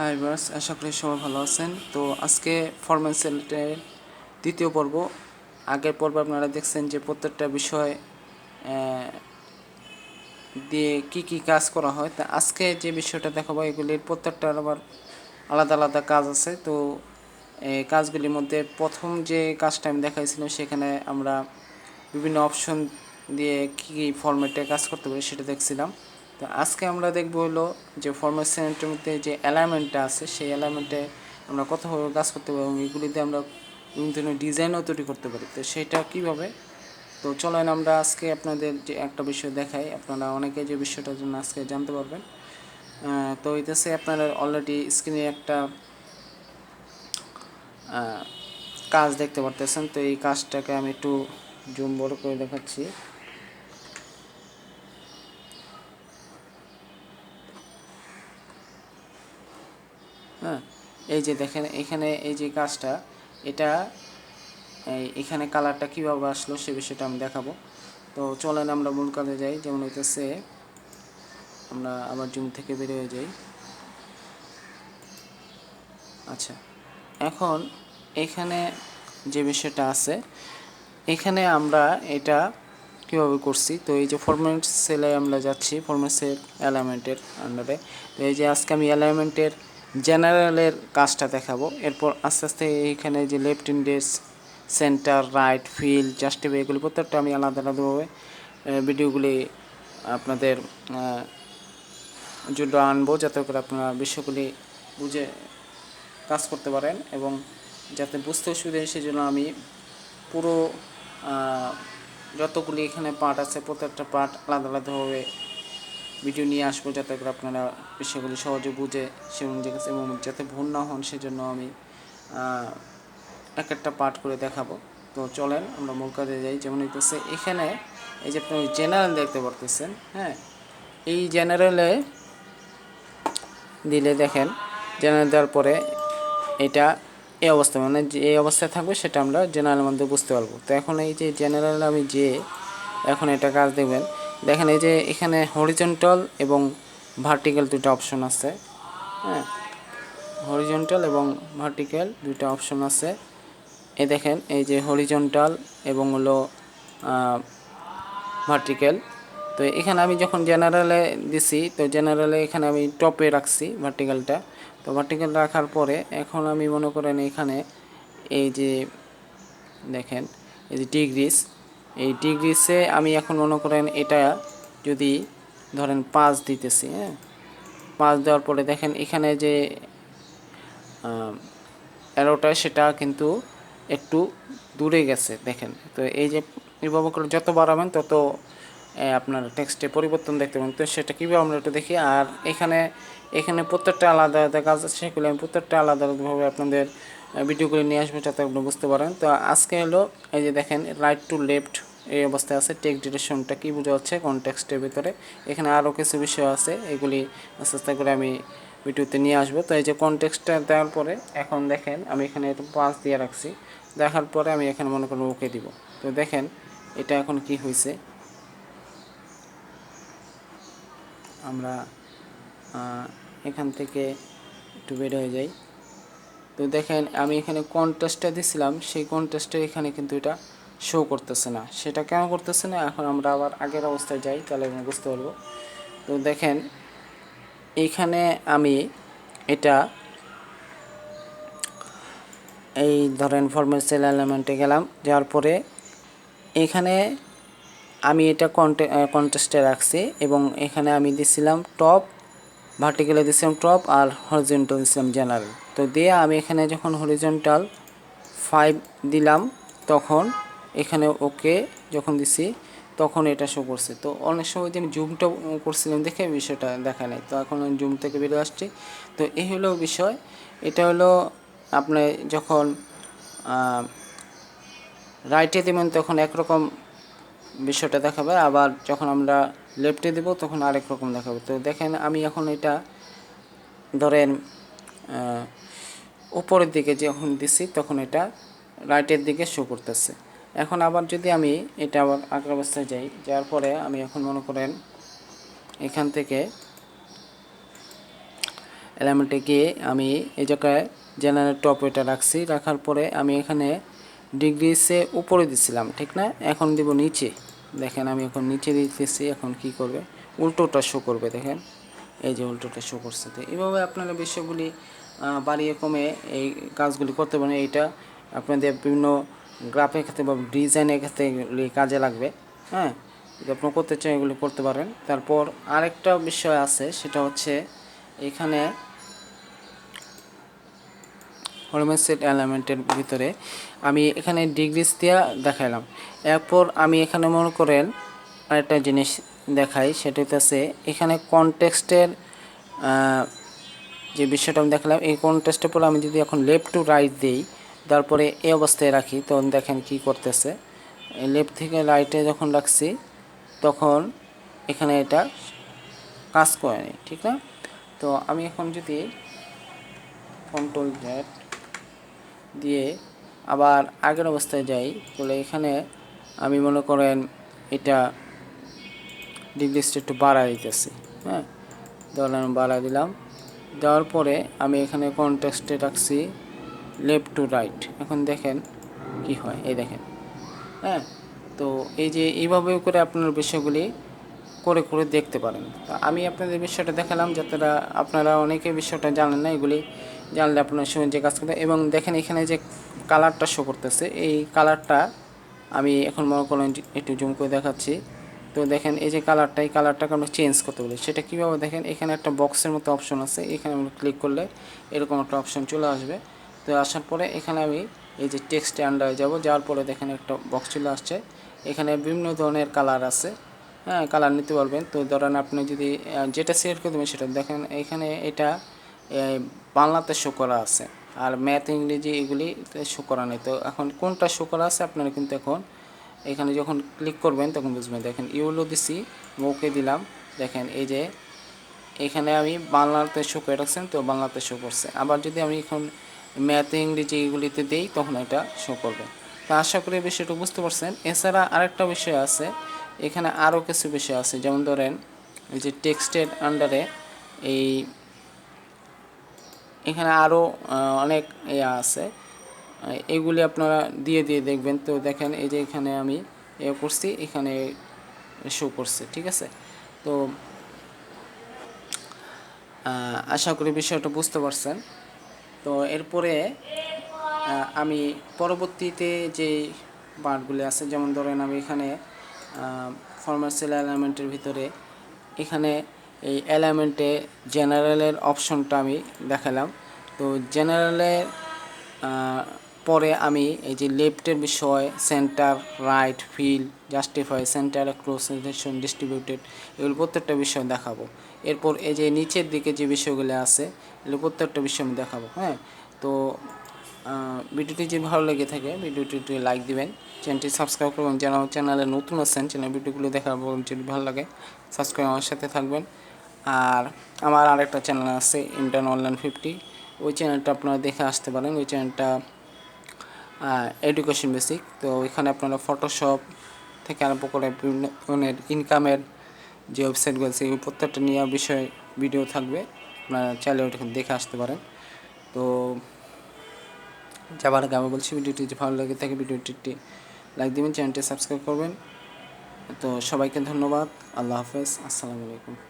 Hi viewers, আশা করি সবাই ভালো আছেন। তো আজকে ফরম্যাল সেলের দ্বিতীয় পর্ব। আগের পর্বে আপনারা দেখছেন যে প্রত্যেকটা বিষয় দিয়ে কি কি কাজ করা হয়। তা আজকে যে বিষয়টা দেখাবো এগুলির প্রত্যেকটার আবার আলাদা আলাদা কাজ আছে। তো এই কাজগুলির মধ্যে প্রথম যে কাজটা আমি দেখাইছিলাম সেখানে আমরা বিভিন্ন অপশন দিয়ে কী কী ফরম্যাটে কাজ করতে পারি সেটা দেখছিলাম। তো আজকে আমরা দেখব হলো যে ফরম্যাট সেলের মধ্যে যে অ্যালাইনমেন্টটা আছে সেই অ্যালাইনমেন্টে আমরা কতভাবে কাজ করতে পারি এবং এগুলিতে আমরা বিভিন্ন ধরনের ডিজাইনও তৈরি করতে পারি। তো সেটা কীভাবে, তো চলেন আমরা আজকে আপনাদের যে একটা বিষয় দেখাই, আপনারা অনেকে যে বিষয়টার জন্য আজকে জানতে পারবেন। তো হইতেছে আপনারা অলরেডি স্ক্রিনে একটা কাজ দেখতে পারতেছেন। তো এই কাজটাকে আমি একটু জুম বড় করে দেখাচ্ছি। হ্যাঁ, এই যে দেখেন এখানে এই যে কাজটা, এটা এখানে কালারটা কীভাবে আসলো সে বিষয়টা আমি দেখাবো। তো চলেন আমরা মূল কাজে যাই। যেমন হইতেছে আমরা আবার জুম থেকে বের হয়ে যাই। আচ্ছা, এখন এখানে যে বিষয়টা আছে এখানে আমরা এটা কীভাবে করছি। তো এই যে ফরম্যাট সেলে আমরা যাচ্ছি, ফরম্যাট সেল অ্যালাইনমেন্টের আন্ডারে। তো এই যে আজকে আমি অ্যালাইনমেন্টের জেনারেলের কাজটা দেখাবো। এরপর আস্তে আস্তে এইখানে যে left index, center, right, fill, justify এগুলি প্রত্যেকটা আমি আলাদা আলাদাভাবে ভিডিওগুলি আপনাদের জন্য আনবো, যাতে করে আপনারা বিষয়গুলি বুঝে কাজ করতে পারেন এবং যাতে বুঝতে অসুবিধা হয় সেজন্য আমি পুরো যতগুলি এখানে পার্ট আছে প্রত্যেকটা পার্ট আলাদা আলাদাভাবে ভিডিও নিয়ে আসবো, যাতে করে আপনারা বিষয়গুলি সহজে বুঝে সে অনুযায়ী এবং যাতে ভুল না হন সেজন্য আমি এক একটা পার্ট করে দেখাবো। তো চলেন আমরা মূল কাজে যাই। যেমন হইতেছে এখানে এই যে আপনি জেনারেল দেখতে পারতেছেন, হ্যাঁ, এই জেনারেলে দিলে দেখেন জেনারেল দেওয়ার পরে এটা এই অবস্থা, মানে যে এই অবস্থায় থাকবে সেটা আমরা জেনারেলের মধ্যে বুঝতে পারবো। তো এখন এই যে জেনারেল আমি যে এখন এটা কাজ দেখবেন, দেখেন এই যে এখানে হরিজন্টাল এবং ভার্টিক্যাল দুটো অপশন আছে। হ্যাঁ, হরিজন্টাল এবং ভার্টিক্যাল দুটো অপশন আছে। এই দেখেন এই যে হরিজন্টাল এবং হলো ভার্টিক্যাল। তো এখানে আমি যখন জেনারেলে দিছি, তো জেনারেলে এখানে আমি টপে রাখছি ভার্টিক্যালটা। তো ভার্টিক্যাল রাখার পরে এখন আমি মনে করেন এখানে এই যে দেখেন এই যে ডিগ্রিস, এই ডিগ্রিসে আমি এখন মনে করেন এটা যদি ধরেন 5 দিতেছি, হ্যাঁ, 5 দেওয়ার পরে দেখেন এখানে যে অ্যারোটা সেটা কিন্তু একটু দূরে গেছে দেখেন। তো এই যে এভাবে করে যত বাড়াবেন তত আপনার টেক্সটে পরিবর্তন দেখতে পাবেন। তো সেটা কীভাবে আমরা একটু দেখি। আর এখানে প্রত্যেকটা আলাদা আলাদা কাজ আছে, সেগুলো আমি প্রত্যেকটা আলাদা আলাদাভাবে আপনাদের ভিডিওগুলি নিয়ে আসবো যাতে আপনি বুঝতে পারেন। তো আজকে হলো এই যে দেখেন রাইট টু লেফট এই অবস্থায় আছে। টেক্সট ডিরেকশনটা কী বোঝা হচ্ছে কনটেক্সটের ভিতরে, এখানে আরও কিছু বিষয় আছে, এগুলি আস্তে আস্তে করে আমি ভিডিওতে নিয়ে আসবো। তো এই যে কনটেক্সটটা দেওয়ার পরে এখন দেখেন আমি এখানে 5 দিয়ে রাখছি। দেখার পরে আমি এখানে মনে করেন ওকে দিব। তো দেখেন এটা এখন কি হয়েছে, আমরা এখান থেকে একটু বের হয়ে যাই। তো দেখেন আমি এখানে কন্ট্রাস্টটা দিছিলাম, সেই কন্ট্রাস্টের এখানে কিন্তু এটা শো করতেছে না। সেটা কেন করতেছে না, এখন আমরা আবার আগের অবস্থায় যাই, তাহলে আমি বুঝতে পারবো। তো দেখেন এইখানে আমি এটা এই ধরেন ফরম্যাট সেল এলিমেন্টে গেলাম, যাওয়ার পরে এখানে আমি এটা কন্টেস্টে রাখছি এবং এখানে আমি দিছিলাম টপ, ভার্টিক্যালে দিছিলাম টপ আর হরিজন্টাল দিছিলাম জেনারেল। তো দিয়ে আমি এখানে যখন হরিজন্টাল 5 দিলাম তখন এখানে ওকে যখন দিছি তখন এটা শো করছে। তো অনেক সময় যে আমি জুমটা করছিলাম দেখে বিষয়টা দেখা নেই। তো এখন আমি জুম থেকে বেরিয়ে আসছি। তো এই হলো বিষয়। এটা হলো আপনি যখন রাইটে দেবেন তখন একরকম বিষয়টা দেখাবে, আবার যখন আমরা লেফটে দেব তখন আরেক রকম দেখাবে। তো দেখেন আমি এখন এটা ধরেন উপরের দিকে যখন দিছি তখন এটা রাইটের দিকে শো করতেছে। এখন আবার যদি আমি এটা আবার আগের অবস্থায় যাই, যাওয়ার পরে আমি এখন মনে করেন এখান থেকে এলিমেন্টে গিয়ে আমি এই জায়গায় জেনারেল টপ এটা রাখছি, রাখার পরে আমি এখানে ডিগ্রিসে উপরে দিছিলাম, ঠিক না? এখন দিব নিচে। দেখেন আমি এখন নিচে দিতেছি, এখন কি করবে, উল্টোটা শো করবে। দেখেন এই যে উল্টোটা শো করছে। তো এইভাবে আপনারা বিষয়গুলি বাড়িয়ে কমে এই কাজগুলি করতে পারেন। এইটা আপনাদের বিভিন্ন গ্রাফের ক্ষেত্রে বা ডিজাইনের ক্ষেত্রে এগুলি কাজে লাগবে। হ্যাঁ, যদি আপনারা করতে চান এগুলি করতে পারেন। তারপর আরেকটা বিষয় আছে, সেটা হচ্ছে এখানে হরমেসেট এলিমেন্টের ভিতরে আমি এখানে ডিগ্রিস দিয়া দেখাইলাম। এরপর আমি এখানে মনে করেন আরেকটা জিনিস দেখাই, সেটা হচ্ছে এখানে কনটেক্সটের যে বিষয়টা আমি দেখালাম, এই কনটেক্সটের পরে আমি যদি এখন লেফট টু রাইট দিই, তারপরে এই অবস্থায় রাখি, তখন দেখেন কি করতেছে। লেফট থেকে রাইটে যখন রাখছি তখন এখানে এটা কাজ করেনি, ঠিক না? তো আমি এখন যদি কন্ট্রোল জেড দিয়ে আবার আগের অবস্থায় যাই, তাহলে এখানে আমি মনে করেন এটা ডিগ্রিসটা একটু বাড়াই দিতেছি। হ্যাঁ, ধরলাম বাড়াই দিলাম, দেওয়ার পরে আমি এখানে কনটেক্সটে রাখছি লেফট টু রাইট। এখন দেখেন কি হয়, এই দেখেন। হ্যাঁ, তো এই যে এইভাবে করে আপনার বিষয়গুলি করে করে দেখতে পারেন। তো আমি আপনাদের বিষয়টা দেখালাম, যাতে আপনারা অনেকে বিষয়টা জানেন না, এগুলি জানলে আপনার সময় যে কাজ করতে। এবং দেখেন এখানে যে কালারটা শো করতেছে, এই কালারটা আমি এখন মনে করেন একটু জুম করে দেখাচ্ছি। তো দেখেন এই যে কালারটা, এই কালারটাকে আমরা চেঞ্জ করতে বলি। সেটা কীভাবে দেখেন, এখানে একটা বক্সের মতো অপশন আছে, এখানে আমরা ক্লিক করলে এরকম একটা অপশন চলে আসবে। তো আসার পরে এখানে আমি এই যে টেক্সটে আন্ডারে যাব, যাওয়ার পরে দেখেন একটা বক্স চলে আসছে। এখানে বিভিন্ন ধরনের কালার আছে। হ্যাঁ, কালার নিতে পারবেন। তো ধরেন আপনি যদি যেটা সিলেক্ট করে দেবেন সেটা দেখেন এখানে এটা বাংলাতে শো করা আছে, আর ম্যাথ ইংরেজি এগুলি শো করা নেই। তো এখন কোনটা শো করা আছে আপনারা কিন্তু এখন এখানে যখন ক্লিক করবেন তখন বুঝবেন। দেখেন ইউলো দিছি, ওকে দিলাম, দেখেন এই যে এখানে আমি বাংলাতে শো করে রাখছেন, তো বাংলাতে শো করছে। আবার যদি আমি এখন ম্যাথ ইংরেজি এগুলিতে দিই তখন এটা শো করবে। তো আশা করি বিষয়টা বুঝতে পারছেন। এছাড়া আরেকটা বিষয় আছে, এখানে আরও কিছু বিষয় আছে, যেমন ধরেন এই যে টেক্সটের আন্ডারে এই এখানে আরও অনেক ইয়া আছে, এগুলি আপনারা দিয়ে দিয়ে দেখবেন। তো দেখেন এই যে এখানে আমি করছি, এখানে শো করছে, ঠিক আছে? তো আশা করি বিষয়টা বুঝতে পারছেন। তো এরপরে আমি পরবর্তীতে যে পার্টগুলি আছে, যেমন ধরেন আমি এখানে ফরম্যাট এলিমেন্টের ভিতরে এখানে এই এলিমেন্টে জেনারেলের অপশনটা আমি দেখালাম। তো জেনারেলের পরে আমি এই যে লেফটের বিষয়, centre, right, fill, justify, centre, ক্লোজেশন, ডিস্ট্রিবিউটেড, এগুলো প্রত্যেকটা বিষয় দেখাবো। এরপর এই যে নিচের দিকে যে বিষয়গুলো আছে এগুলো প্রত্যেকটা বিষয় আমি দেখাবো। হ্যাঁ, তো ভিডিওটি যদি ভালো লেগে থাকে ভিডিওটি লাইক দিবেন, চ্যানেলটি সাবস্ক্রাইব করবেন। যারা আমার চ্যানেলে নতুন আছেন, চ্যানেল ভিডিওগুলো দেখার পর যদি ভালো লাগে সাবস্ক্রাইব আমার সাথে থাকবেন। আর আমার আরেকটা চ্যানেল আছে ইন্টার্ন অনলাইন 50, ওই চ্যানেলটা আপনারা দেখে আসতে পারেন। ওই চ্যানেলটা এডুকেশন বেসিক। তো এখানে আপনারা ফটোশপ থেকে আরম্ভ করে বিভিন্ন ধরনের ইনকামের যে ওয়েবসাইটগুলো আছে এই প্রত্যেকটা নিয়ে বিষয়ে ভিডিও থাকবে, আপনারা চাইলে ওটা দেখে আসতে পারেন। তো যাবার আগে আমি বলছি, ভিডিওটি যদি ভালো লাগে থাকে ভিডিওটি লাইক দিবেন, চ্যানেলটি সাবস্ক্রাইব করবেন। তো সবাইকে ধন্যবাদ, আল্লাহ হাফেজ, আসসালামু আলাইকুম।